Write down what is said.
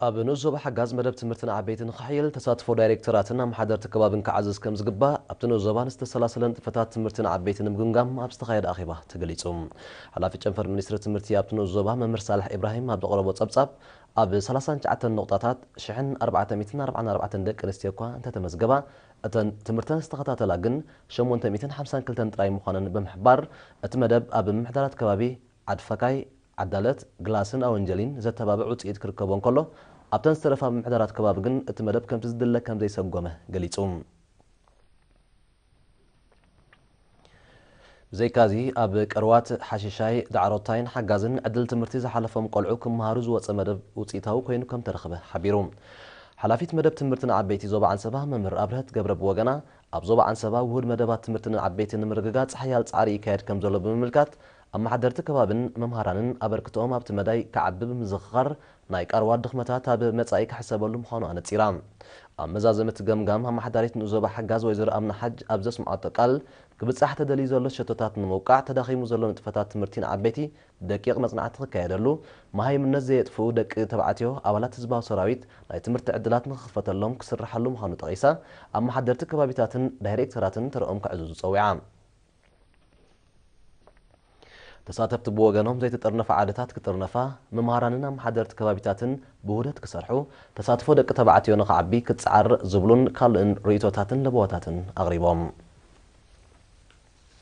ኣብ ንዞባ ሓጋዝ መደብ ትምህርትን ዓበይትን ንኽሕይል ተሳትፎ ዳይሬክተራትን ኣመሓደርቲ ከባብን ክዓዝዝ ከም ዝግባእ ኣብቲ ንዞባን ዝተሰላሰለን ጥፈታት ትምህርትን ዓበይትን ንምግምጋም ኣብ ዝተኻየደ ኣኼባ ተገሊጹ። ሓላፊ ጨንፈር ሚኒስትሪ ትምህርቲ ኣብቲ ንዞባ መምህር ሳልሕ ኢብራሂም ኣብ ዘቕረቦ ጸብጻብ ኣብ 39 ነቁጣታት 1444 ደቂ ኣንስትዮ እኳ እንተተመዝገባ እተን ትምህርተን ዝተኸታተላ ግን 852 ጥራይ ምዃነን ብምሕባር እቲ መደብ ኣብ ምምሕዳራት ከባቢ ዓድፈካይ عدالت غلاسن او انجلين زتبابع ውጽኢት ክርከቦን ከሎ ኣብተን ዝተረፋ ምሕደራት ከባቢ ግን እቲ መደብ ከም ዝድለ ከም ዘይሰጎመ ገሊጹም ዘይካዚ ኣብ ቀርዋት ሓሽሻይ ዳዕሮታይን ሓጋዝን ዕድል ትምህርቲ ዝሓለፎም ቆልዑ ክመሃሩ ዝወፀ መደብ ውጽኢታዊ ኮይኑ ከም ተረኸበ ሓቢሩ ሓላፊት መደብ ትምህርትን ዓበይቲ ዞባ አንሰባ መምህር ኣብርህት ገብረ ብወገና ኣብ ዞባ አንሰባ ውህድ መደባት ትምህርትን ዓበይትን ንምርግጋጽ ሓያል ጻዕሪ ይካየድ ከም ዘሎ ብምምልካት ኣመሓደርቲ ከባብን መምሃራንን ኣበርክቶኦም ኣብቲ መዳይ ከዓብብ ምዝኽኻር ናይ ቀርዋ ድኽመታት ኣብ መጻኢ ክሕሰበሉ ምዃኑ ኣነጺራ ኣብ መዛዘመት ገምጋም ኣመሓዳሪት ንዞባ ሓጋዝ ወይዘሮ ኣምና ሓጅ ኣብ ዘስምዖቶ ቃል ክብጻሕ ተደልዩ ዘሎ ሸቶታት ንምውቃዕ ተዳኺሙ ዘሎ ንጥፈታት ትምህርቲን ዓበይቲ ደቂቕ መጽናዕቲ ክካየደሉ መሃይምነት ዘየጥፍኡ ደቂ ተባዕትዮ ኣባላት ህዝባዊ ሰራዊት ናይ ትምህርቲ ዕድላት ንኽኽፈተሎም ክስርሓሉ ምዃኑ ጠቒሳ ኣመሓደርቲ ከባቢታትን ዳይሬክተራትን ተረኦም ክዕዝዙ ጸዊዓ ተሳተፍቲ ብወገኖም ዘይተጠርነፈ ዓደታት ክጥርነፋ መምሃራንን ኣመሓደርቲ ከባቢታትን ብውህደት ክሰርሑ ተሳትፎ ደቂ ተባዕትዮ ንኽዓቢ ክትጻዓር ዝብሉን ካልእን ርእይቶታትን ለበዋታትን ኣቕሪቦም